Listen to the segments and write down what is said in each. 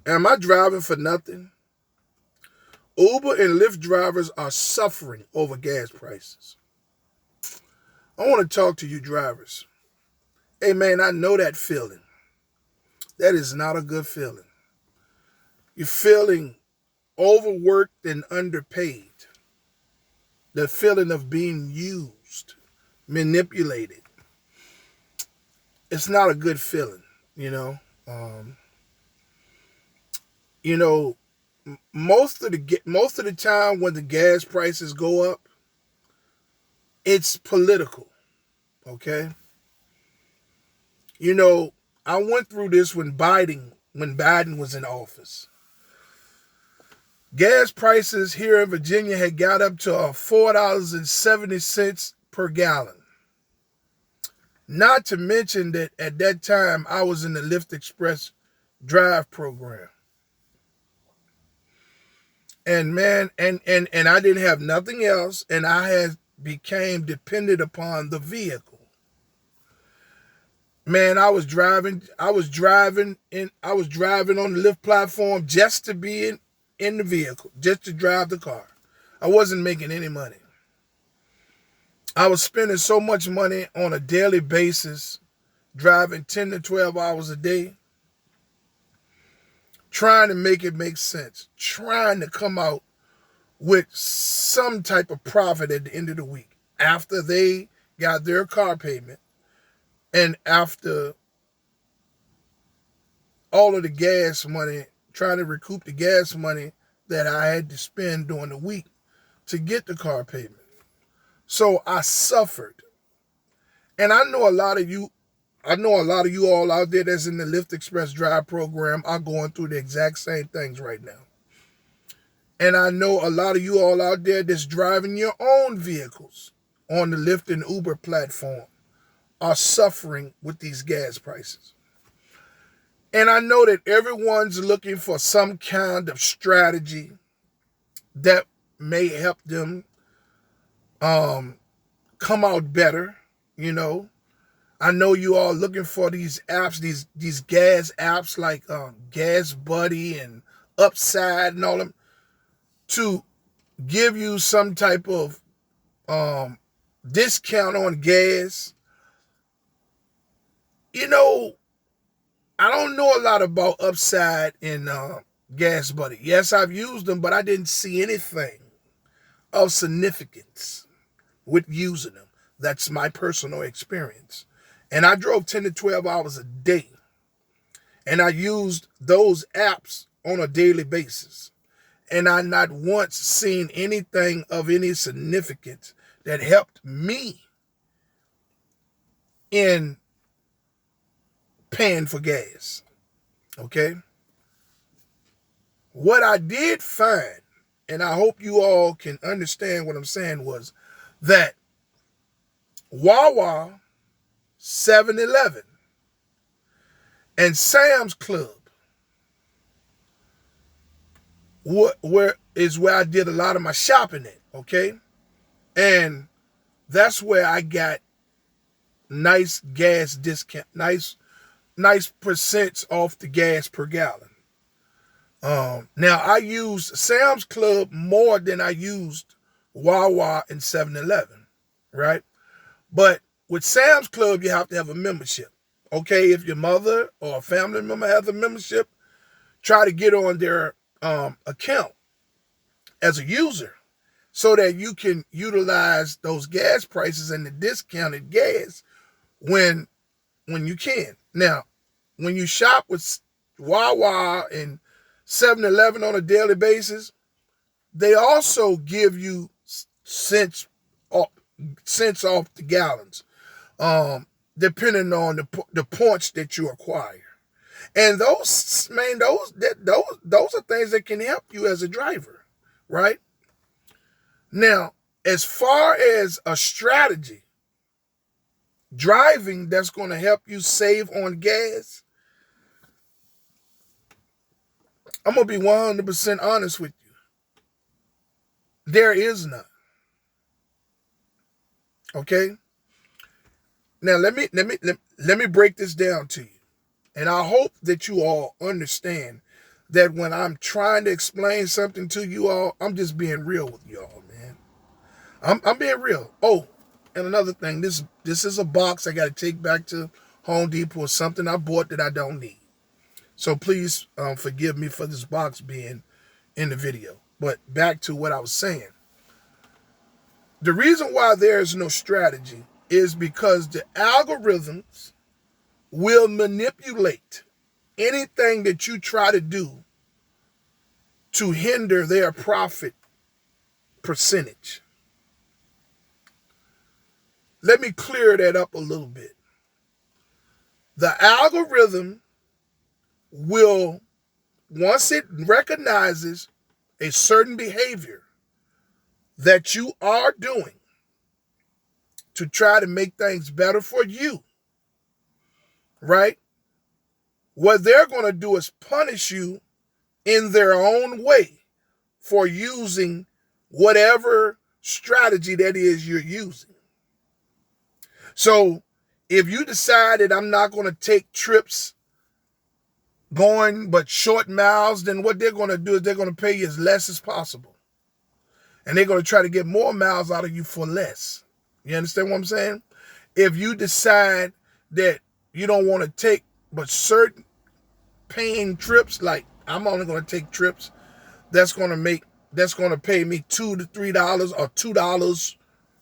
Am I driving for nothing? Uber and Lyft drivers are suffering over gas prices. I want to talk to you drivers. Hey man, I know that feeling. That is not a good feeling. You're feeling overworked and underpaid. The feeling of being used, manipulated. It's not a good feeling, you know. Um, you know, most of the time when the gas prices go up, it's political. Okay, you know, I went through this when Biden was in office. Gas prices here in Virginia had got up to $4.70 per gallon. Not to mention that at that time I was in the Lyft Express drive program. And man, and I didn't have nothing else, and I had became dependent upon the vehicle. Man, I was driving on the Lyft platform just to be in the vehicle, just to drive the car. I wasn't making any money. I was spending so much money on a daily basis, driving 10 to 12 hours a day, trying to make it make sense, trying to come out with some type of profit at the end of the week after they got their car payment and after all of the gas money, trying to recoup the gas money that I had to spend during the week to get the car payment. So I suffered. And I know a lot of you all out there that's in the Lyft Express Drive program are going through the exact same things right now. And I know a lot of you all out there that's driving your own vehicles on the Lyft and Uber platform are suffering with these gas prices. And I know that everyone's looking for some kind of strategy that may help them um, come out better. You know, I know you all looking for these apps, these gas apps like Gas Buddy and Upside and all them to give you some type of um, discount on gas. You know, I don't know a lot about Upside and Gas Buddy. Yes, I've used them, but I didn't see anything of significance with using them. That's my personal experience. And I drove 10 to 12 hours a day. And I used those apps on a daily basis. And I not once seen anything of any significance that helped me in paying for gas. Okay? What I did find, and I hope you all can understand what I'm saying, was that Wawa, 7-Eleven, and Sam's Club where I did a lot of my shopping at, okay? And that's where I got nice gas discount, nice percents off the gas per gallon. Now I used Sam's Club more than I used Wawa and 7-Eleven, right? But with Sam's Club, you have to have a membership. Okay, if your mother or a family member has a membership, try to get on their account as a user so that you can utilize those gas prices and the discounted gas when you can. Now, when you shop with Wawa and 7-Eleven on a daily basis, they also give you off, cents off the gallons, depending on the points that you acquire. And those are things that can help you as a driver, right? Now, as far as a strategy, driving that's going to help you save on gas, I'm going to be 100% honest with you. There is none. Okay? Now let me break this down to you. And I hope that you all understand that when I'm trying to explain something to you all, I'm just being real with y'all, man. I'm being real. Oh, and another thing, this is a box I got to take back to Home Depot or something I bought that I don't need. So please forgive me for this box being in the video. But back to what I was saying. The reason why there is no strategy is because the algorithms will manipulate anything that you try to do to hinder their profit percentage. Let me clear that up a little bit. The algorithm will, once it recognizes a certain behavior that you are doing to try to make things better for you, right? What they're going to do is punish you in their own way for using whatever strategy that is you're using. So if you decide that I'm not going to take trips going but short miles, then what they're going to do is they're going to pay you as less as possible. And they're going to try to get more miles out of you for less. You understand what I'm saying? If you decide that you don't want to take but certain paying trips, like I'm only going to take trips that's going to pay me $2 to $3 or $2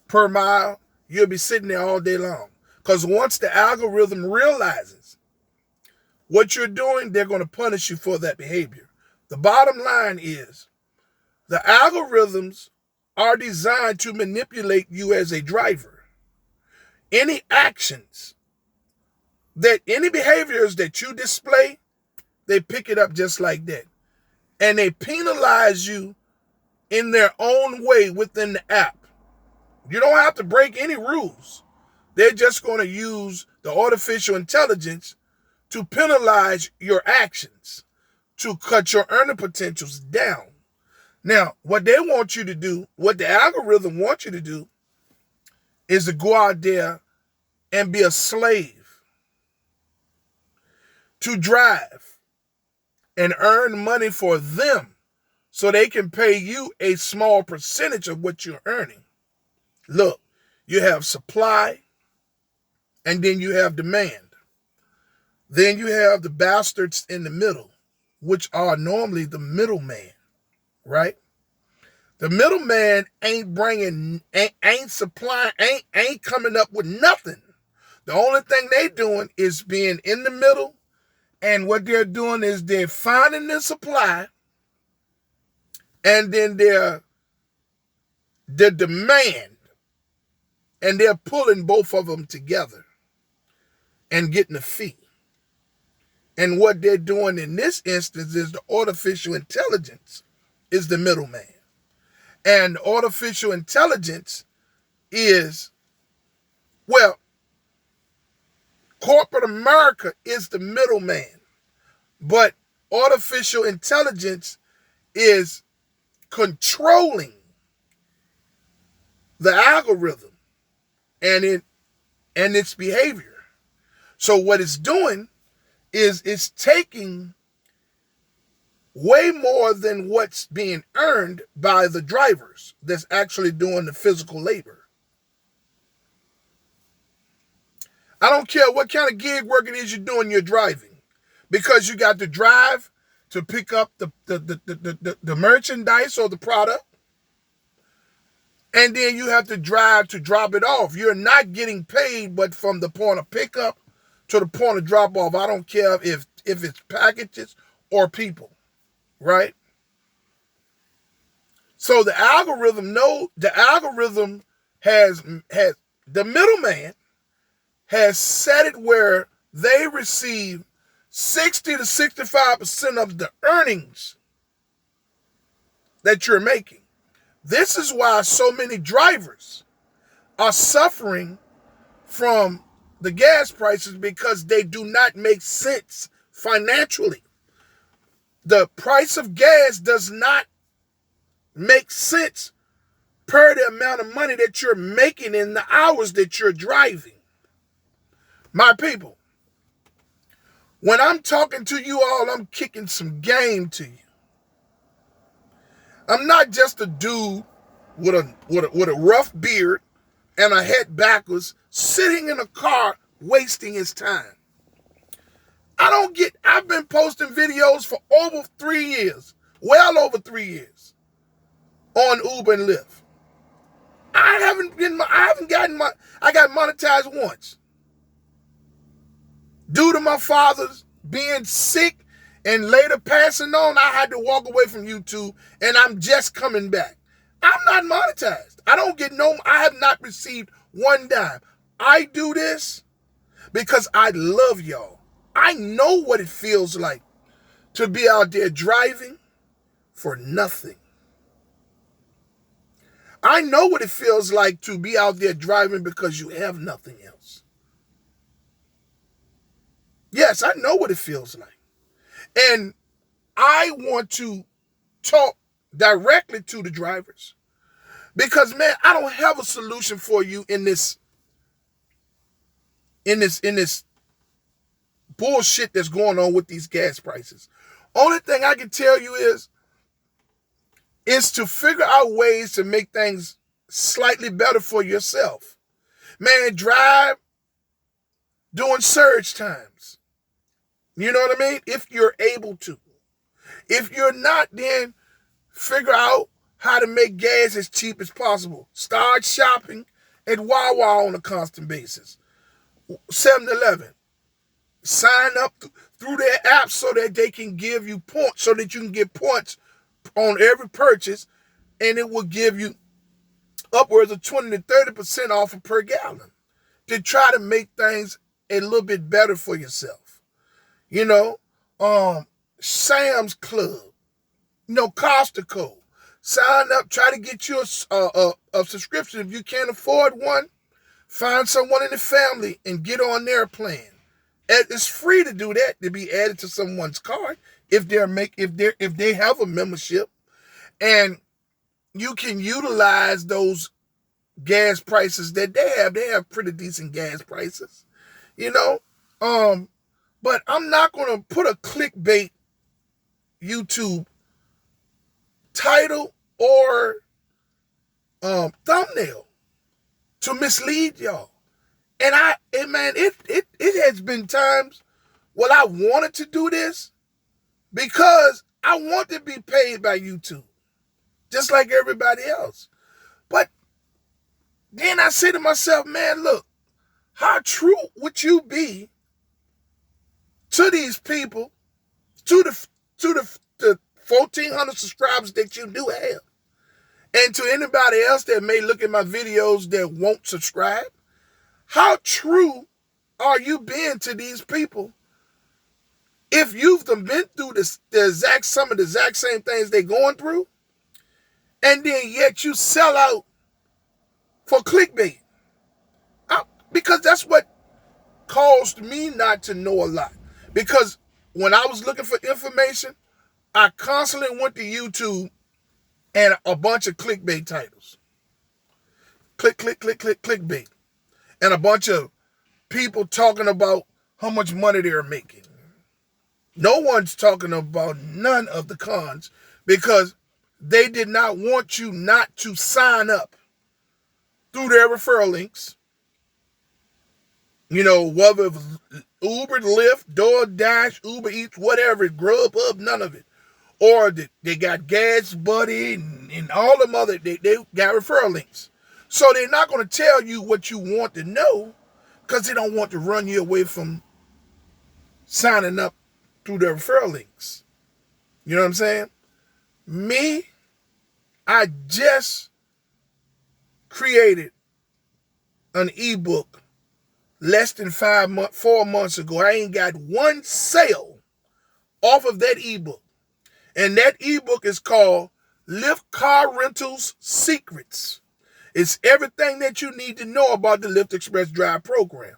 per mile, you'll be sitting there all day long. Because once the algorithm realizes what you're doing, they're going to punish you for that behavior. The bottom line is the algorithms are designed to manipulate you as a driver. Any actions any behaviors that you display, they pick it up just like that. And they penalize you in their own way within the app. You don't have to break any rules. They're just going to use the artificial intelligence to penalize your actions, to cut your earning potentials down. Now, what they want you to do, what the algorithm wants you to do, is to go out there and be a slave, to drive and earn money for them so they can pay you a small percentage of what you're earning. Look, you have supply and then you have demand. Then you have the bastards in the middle, which are normally the middleman, right? The middleman ain't supplying, ain't coming up with nothing. The only thing they doing is being in the middle, and what they're doing is they're finding the supply, and then the demand, and they're pulling both of them together and getting a fee. And what they're doing in this instance is the artificial intelligence is the middleman. And artificial intelligence is, well, corporate America is the middleman. But artificial intelligence is controlling the algorithm and its behavior. So what it's doing is it's taking way more than what's being earned by the drivers that's actually doing the physical labor. I don't care what kind of gig work it is you're doing, you're driving. Because you got to drive to pick up the merchandise or the product. And then you have to drive to drop it off. You're not getting paid, but from the point of pickup to the point of drop off. I don't care if it's packages or people, right? So the algorithm has the middleman has set it where they receive 60 to 65% of the earnings that you're making. This is why so many drivers are suffering from the gas prices, because they do not make sense financially. The price of gas does not make sense per the amount of money that you're making in the hours that you're driving. My people, When I'm talking to you all, I'm kicking some game to you. I'm not just a dude with a rough beard and a head backwards sitting in a car wasting his time. I've been posting videos for over 3 years, well over 3 years on Uber and Lyft. I got monetized once. Due to my father's being sick and later passing on, I had to walk away from YouTube, and I'm just coming back. I'm not monetized. I have not received one dime. I do this because I love y'all. I know what it feels like to be out there driving for nothing. I know what it feels like to be out there driving because you have nothing else. Yes, I know what it feels like. And I want to talk directly to the drivers because, man, I don't have a solution for you in this bullshit that's going on with these gas prices. Only thing I can tell you is to figure out ways to make things slightly better for yourself. Man, drive during surge times. You know what I mean? If you're able to. If you're not, then figure out how to make gas as cheap as possible. Start shopping at Wawa on a constant basis. 7-Eleven. Sign up through their app so that they can give you points, so that you can get points on every purchase, and it will give you upwards of 20 to 30% off per gallon to try to make things a little bit better for yourself. You know, Sam's Club, Costco. Sign up, try to get you a subscription. If you can't afford one, find someone in the family and get on their plan. It's free to do that, to be added to someone's card if they have a membership, and you can utilize those gas prices that they have. They have pretty decent gas prices, But I'm not gonna put a clickbait YouTube title or thumbnail to mislead y'all. And it has been times when I wanted to do this because I want to be paid by YouTube, just like everybody else. But then I say to myself, man, look, how true would you be to these people, to the 1,400 subscribers that you do have, and to anybody else that may look at my videos that won't subscribe? How true are you being to these people if you've been through some of the exact same things they're going through, and then yet you sell out for clickbait? Because that's what caused me not to know a lot. Because when I was looking for information, I constantly went to YouTube and a bunch of clickbait titles. Clickbait. And a bunch of people talking about how much money they're making. No one's talking about none of the cons because they did not want you not to sign up through their referral links. Whether it was Uber, Lyft, DoorDash, Uber Eats, whatever, Grubhub, none of it. Or they got Gas Buddy and all them other, they got referral links. So they're not going to tell you what you want to know because they don't want to run you away from signing up through their referral links. You know what I'm saying? Me, I just created an ebook less than 4 months ago. I ain't got one sale off of that ebook. And that ebook is called Lyft Car Rentals Secrets. It's everything that you need to know about the Lyft Express Drive program.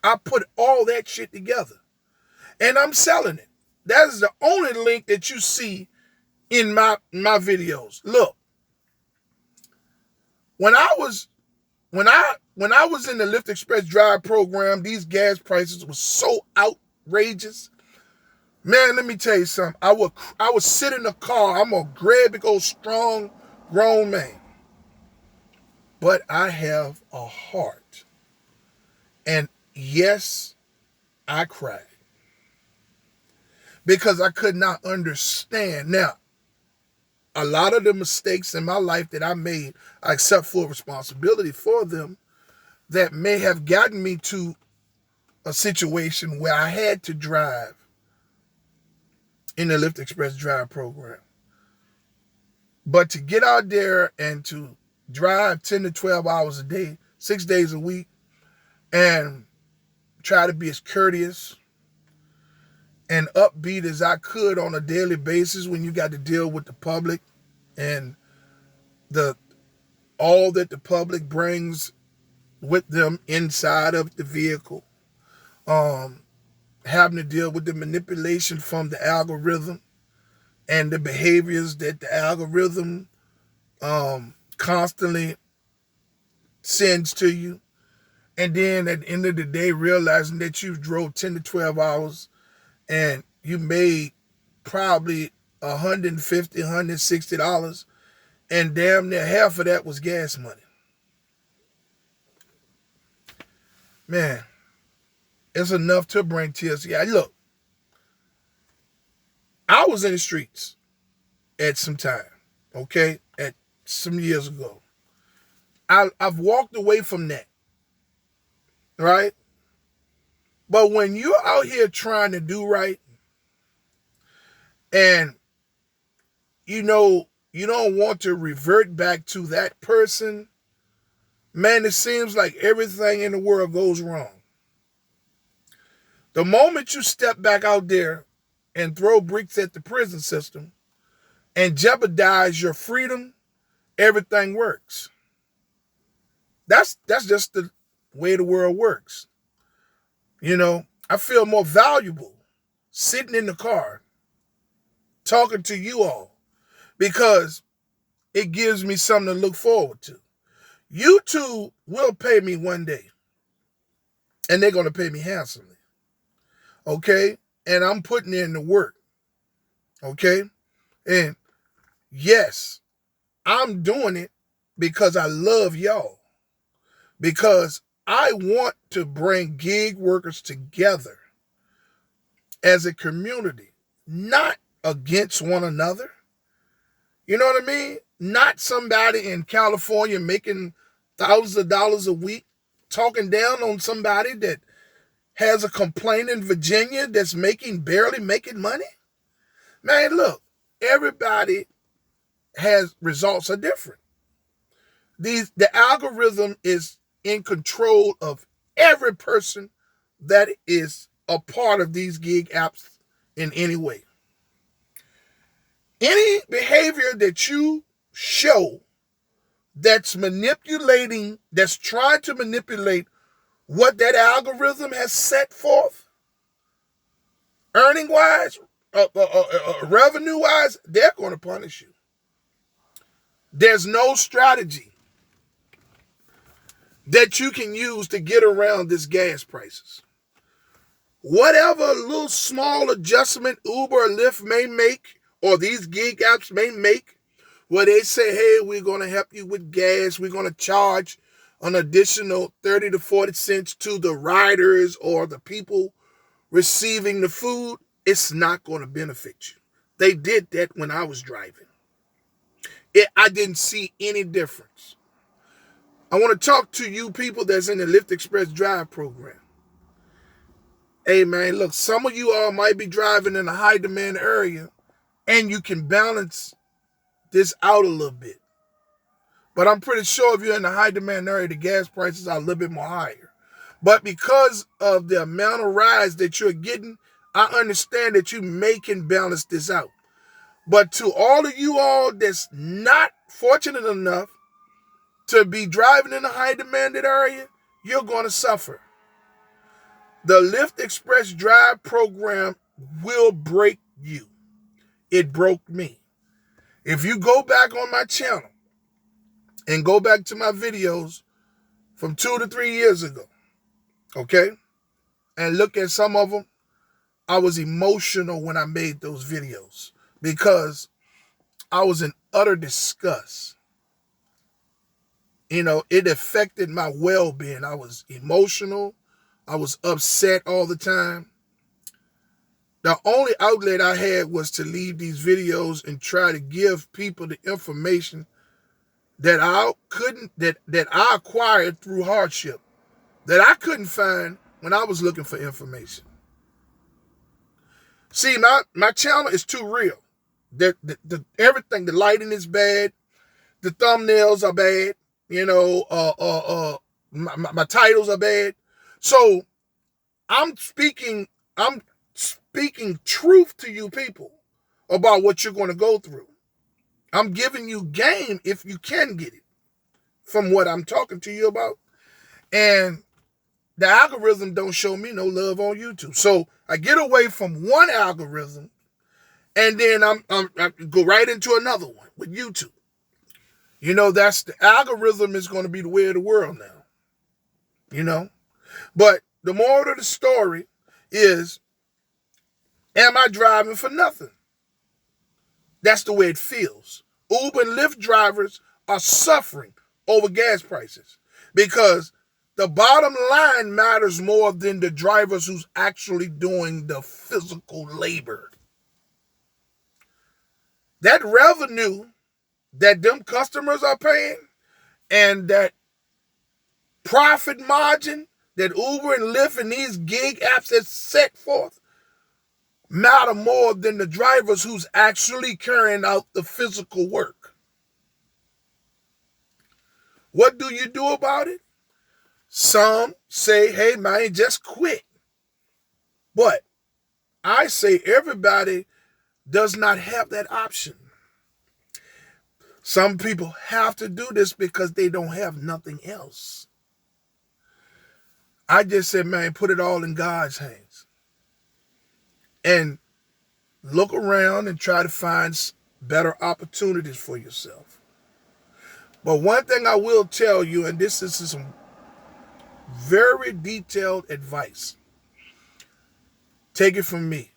I put all that shit together. And I'm selling it. That is the only link that you see in my videos. Look, when I was when I was in the Lyft Express Drive program, these gas prices were so outrageous. Man, let me tell you something. I would sit in the car. I'm a great big old strong grown man. But I have a heart. And yes, I cried. Because I could not understand. Now, a lot of the mistakes in my life that I made, I accept full responsibility for them, that may have gotten me to a situation where I had to drive in the Lyft Express Drive program. But to get out there and to drive 10 to 12 hours a day, 6 days a week, and try to be as courteous and upbeat as I could on a daily basis when you got to deal with the public and all that the public brings with them inside of the vehicle. Having to deal with the manipulation from the algorithm and the behaviors that the algorithm constantly sends to you. And then at the end of the day, realizing that you drove 10 to 12 hours and you made probably $150, $160, and damn near half of that was gas money. Man, it's enough to bring tears. Yeah, look, I was in the streets at some time, okay, at some years ago. I've walked away from that, right? But when you're out here trying to do right, and you don't want to revert back to that person, man, it seems like everything in the world goes wrong. The moment you step back out there and throw bricks at the prison system and jeopardize your freedom, everything works. That's just the way the world works. I feel more valuable sitting in the car talking to you all because it gives me something to look forward to. You two will pay me one day, and they're going to pay me handsomely, okay? And I'm putting in the work, okay? And yes, I'm doing it because I love y'all, because I want to bring gig workers together as a community, not against one another. You know what I mean? Not somebody in California making thousands of dollars a week talking down on somebody that has a complaint in Virginia that's barely making money. Man, look, everybody results are different. The algorithm is in control of every person that is a part of these gig apps in any way. Any behavior that you show that's trying to manipulate what that algorithm has set forth, earning-wise, revenue-wise, they're going to punish you. There's no strategy that you can use to get around this gas prices. Whatever little small adjustment Uber or Lyft may make, or these gig apps may make, where they say, hey, we're going to help you with gas, we're going to charge an additional 30 to 40 cents to the riders or the people receiving the food, it's not going to benefit you. They did that when I was driving. I didn't see any difference. I want to talk to you people that's in the Lyft Express Drive program. Hey, man, look, some of you all might be driving in a high demand area and you can balance this out a little bit. But I'm pretty sure if you're in the high demand area, the gas prices are a little bit more higher. But because of the amount of rides that you're getting, I understand that you can balance this out. But to all of you all that's not fortunate enough to be driving in a high demanded area, you're going to suffer. The Lyft Express Drive program will break you. It broke me. If you go back on my channel and go back to my videos, from 2 to 3 years ago, okay? And look at some of them. I was emotional when I made those videos because I was in utter disgust. It affected my well-being. I was emotional. I was upset all the time. The only outlet I had was to leave these videos and try to give people the information that I acquired through hardship, that I couldn't find when I was looking for information. See, my channel is too real. Everything, the lighting is bad, the thumbnails are bad, my titles are bad. So I'm speaking truth to you people about what you're going to go through. I'm giving you game if you can get it from what I'm talking to you about. And the algorithm don't show me no love on YouTube. So I get away from one algorithm and then I go right into another one with YouTube. That's the algorithm is going to be the way of the world now. But the moral of the story is, am I driving for nothing? That's the way it feels. Uber and Lyft drivers are suffering over gas prices because the bottom line matters more than the drivers who's actually doing the physical labor. That revenue that them customers are paying and that profit margin that Uber and Lyft and these gig apps have set forth matter more than the drivers who's actually carrying out the physical work. What do you do about it? Some say, hey, man, just quit. But I say everybody does not have that option. Some people have to do this because they don't have nothing else. I just said, man, put it all in God's hands. And look around and try to find better opportunities for yourself. But one thing I will tell you, and this is some very detailed advice. Take it from me.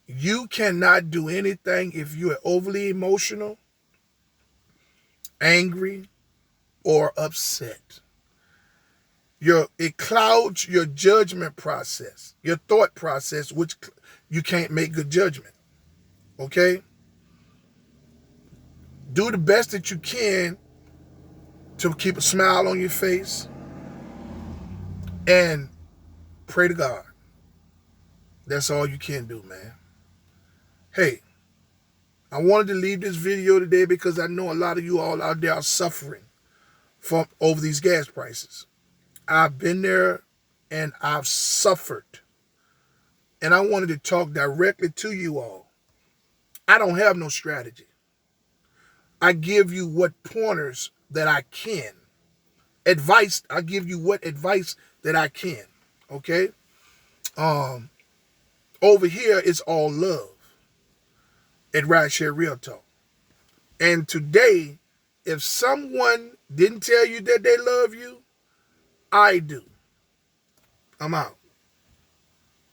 You cannot do anything if you are overly emotional, angry, or upset. It clouds your judgment process, your thought process, which you can't make good judgment. Okay? Do the best that you can to keep a smile on your face and pray to God. That's all you can do, man. Hey, I wanted to leave this video today because I know a lot of you all out there are suffering from over these gas prices. I've been there and I've suffered. And I wanted to talk directly to you all. I don't have no strategy. I give you what pointers that I can. Advice, I give you what advice that I can. Okay? Over here, it's all love at Rideshare Real Talk. And today, if someone didn't tell you that they love you, I do. I'm out.